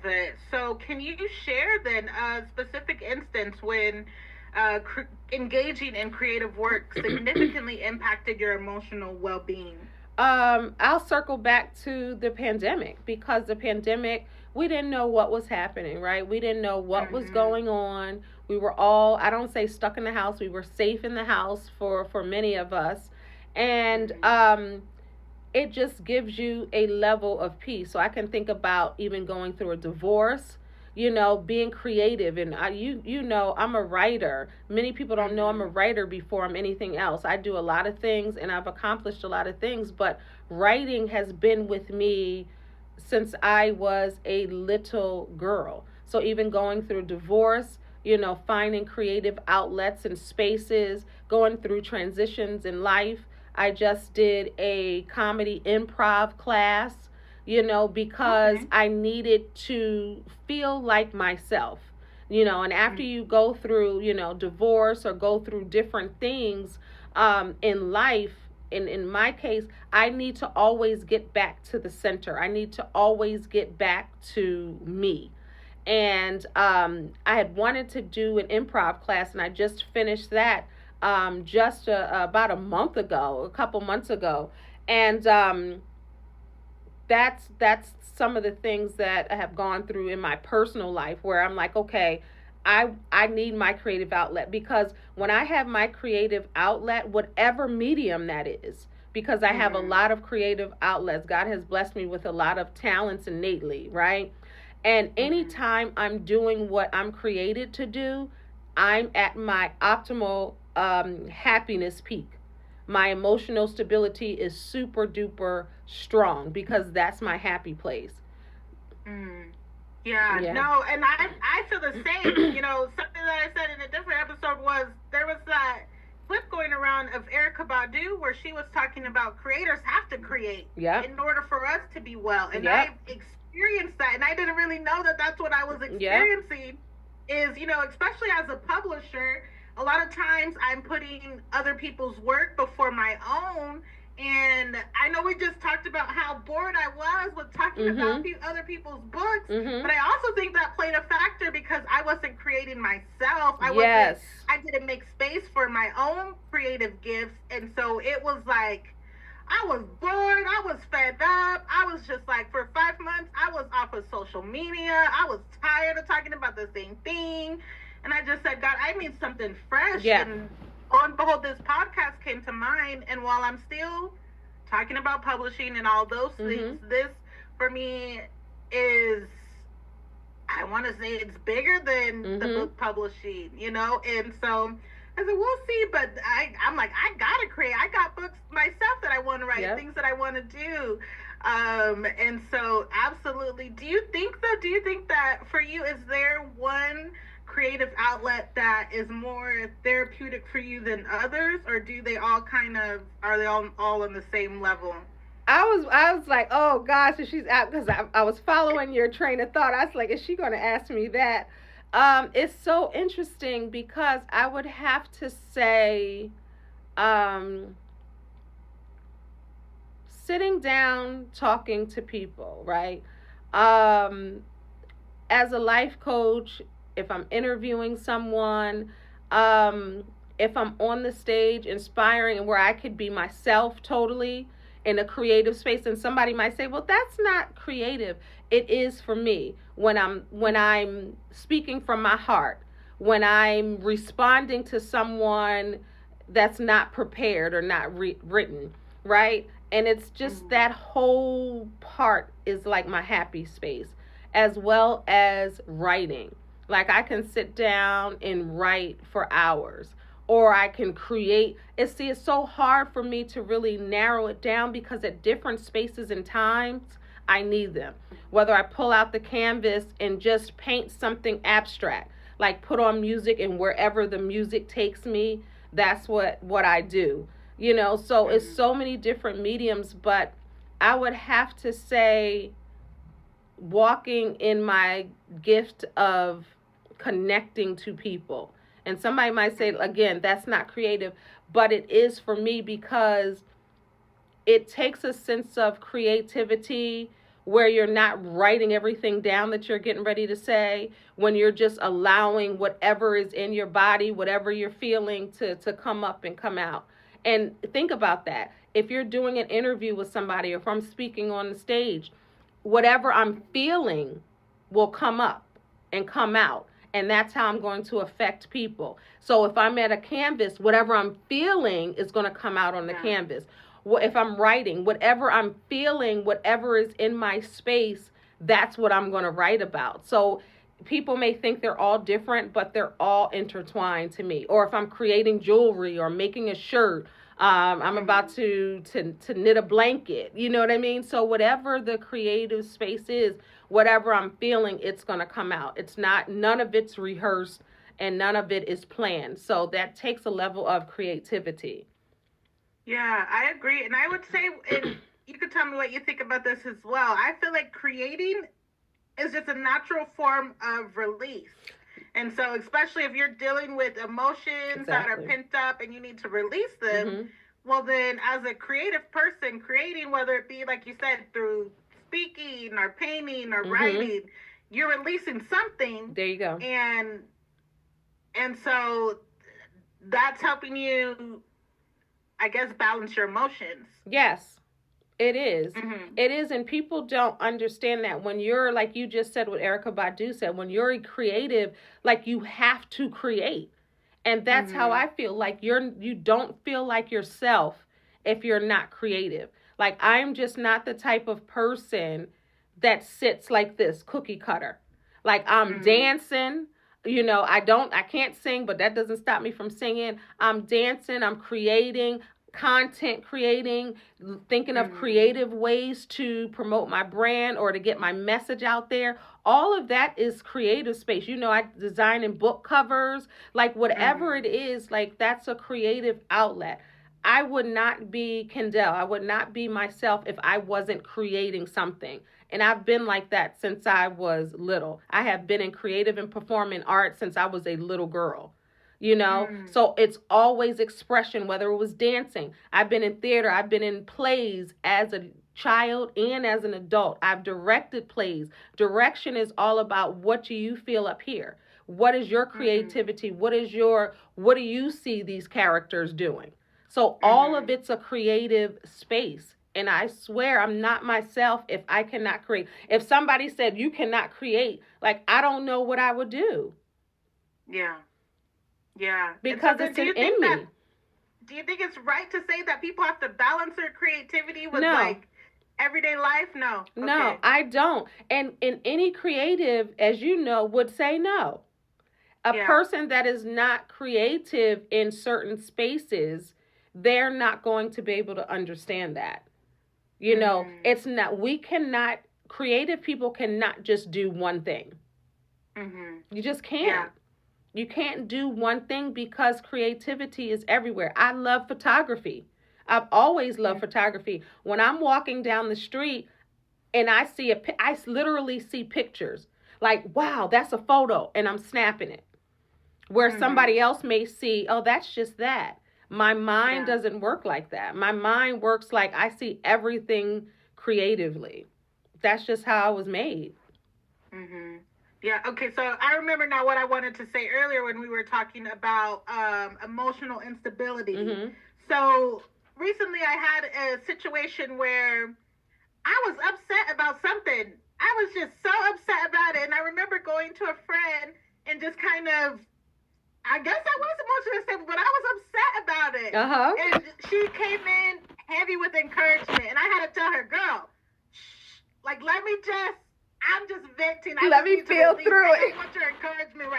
it. So, can you share then a specific instance when engaging in creative work significantly impacted your emotional well being? I'll circle back to the pandemic, because the pandemic, we didn't know what was happening, right? We didn't know what was Mm-hmm. going on. We were all, I don't say stuck in the house, we were safe in the house for many of us. And Mm-hmm. it just gives you a level of peace. So I can think about even going through a divorce, being creative. And I'm a writer. Many people don't know I'm a Mm-hmm. writer before I'm anything else. I do a lot of things and I've accomplished a lot of things, but writing has been with me since I was a little girl. So even going through divorce, finding creative outlets and spaces, going through transitions in life. I just did a comedy improv class, because Okay. I needed to feel like myself. And after Mm-hmm. you go through, divorce or go through different things in life, in my case, I need to always get back to the center. I need to always get back to me. And I had wanted to do an improv class, and I just finished that just about a month ago, a couple months ago, and that's some of the things that I have gone through in my personal life, where I'm like, okay, I need my creative outlet, because when I have my creative outlet, whatever medium that is, because I have a Mm-hmm. lot of creative outlets. God has blessed me with a lot of talents innately, right? And Mm-hmm. anytime I'm doing what I'm created to do, I'm at my optimal happiness peak. My emotional stability is super duper strong, because that's my happy place. Mm. Yeah, Yeah. no, and I feel the same. Something that I said in a different episode was there was that clip going around of Erica Badu where she was talking about creators have to create Yep. in order for us to be well, and Yep. I've experienced that, and I didn't really know that that's what I was Yep. experiencing. Is especially as a publisher, a lot of times I'm putting other people's work before my own, and I know we just talked about how bored I was with talking about Mhm. other people's books, but Mhm. I also think that played a factor because I wasn't creating myself. Yes. I didn't make space for my own creative gifts. And so it was like, I was bored. I was fed up. I was just like, for 5 months, I was off of social media. I was tired of talking about the same thing. And I just said, God, I need something fresh. Yeah. And on behold, this podcast came to mind. And while I'm still talking about publishing and all those things, Mhm. this for me is, I want to say it's bigger than the Mhm. book publishing. And so I said, we'll see. But I'm like, I gotta create. I got books myself that I want to write, Yep. things that I want to do. And so absolutely. Do you think that for you, is there one creative outlet that is more therapeutic for you than others, or do they all are they all on the same level? I was like, oh gosh, and she's out, because I was following your train of thought. I was like, is she going to ask me that? It's so interesting, because I would have to say, um, sitting down, talking to people, right? Um, as a life coach, if I'm interviewing someone, um, if I'm on the stage inspiring, and where I could be myself totally in a creative space, and somebody might say, well, that's not creative. It is for me, when I'm speaking from my heart, when I'm responding to someone that's not prepared or not written, right? And it's just Mm-hmm. that whole part is like my happy space, as well as writing. Like, I can sit down and write for hours, or I can create. It's so hard for me to really narrow it down, because at different spaces and times I need them. Whether I pull out the canvas and just paint something abstract, like put on music, and wherever the music takes me, that's what I do. So it's Mm-hmm. so many different mediums, but I would have to say walking in my gift of connecting to people. And somebody might say, Mm-hmm. again, that's not creative, but it is for me, because it takes a sense of creativity where you're not writing everything down that you're getting ready to say, when you're just allowing whatever is in your body, whatever you're feeling to come up and come out. And think about that. If you're doing an interview with somebody, or if I'm speaking on the stage, whatever I'm feeling will come up and come out. And that's how I'm going to affect people. So if I'm at a canvas, whatever I'm feeling is going to come out on the canvas. If I'm writing, whatever I'm feeling, whatever is in my space, that's what I'm going to write about. So people may think they're all different, but they're all intertwined to me. Or if I'm creating jewelry or making a shirt, I'm about to knit a blanket. You know what I mean? So whatever the creative space is, whatever I'm feeling, it's going to come out. It's not, none of it's rehearsed and none of it is planned. So that takes a level of creativity. Yeah, I agree. And I would say, and you could tell me what you think about this as well. I feel like creating is just a natural form of release. And so, especially if you're dealing with emotions that are pent up and you need to release them, well, then as a creative person, creating, whether it be, like you said, through speaking or painting or writing, you're releasing something. There you go. And so that's helping you, I guess, balance your emotions. Yes. It is. It is, and people don't understand that when you're, like you just said, what Erykah Badu said, when you're a creative, like, you have to create. And that's how I feel. Like, you don't feel like yourself if you're not creative. Like, I'm just not the type of person that sits like this, cookie cutter. Like, I'm dancing. You know, I can't sing, but that doesn't stop me from singing. I'm dancing, I'm creating, content creating, thinking of creative ways to promote my brand or to get my message out there. All of that is creative space. You know, I design in book covers, like whatever it is, like that's a creative outlet. I would not be Kendéll. I would not be myself if I wasn't creating something. And I've been like that since I was little. I have been in creative and performing art since I was a little girl. You know, so it's always expression, whether it was dancing. I've been in theater. I've been in plays as a child and as an adult. I've directed plays. Direction is all about, what do you feel up here? What is your creativity? What do you see these characters doing? So all of it's a creative space. And I swear I'm not myself if I cannot create. If somebody said you cannot create, like, I don't know what I would do. Yeah. Yeah. Because it's in me. Do you think it's right to say that people have to balance their creativity with like everyday life? No. Okay. No, I don't. And in any creative, as you know, would say no. A person that is not creative in certain spaces, they're not going to be able to understand that. You know, it's not, creative people cannot just do one thing. You just can't. Yeah. You can't do one thing because creativity is everywhere. I love photography. I've always loved photography. When I'm walking down the street and I literally see pictures. Like, wow, that's a photo, and I'm snapping it. Where somebody else may see, oh, that's just that. My mind doesn't work like that. My mind works like I see everything creatively. That's just how I was made. Yeah, okay, so I remember now what I wanted to say earlier when we were talking about emotional instability. So recently I had a situation where I was upset about something. I was just so upset about it. And I remember going to a friend and just kind of, I guess I was emotionally unstable, but I was upset about it. And she came in heavy with encouragement. And I had to tell her, girl, shh, like, I'm just venting. Let me feel through it. I want your encouragement right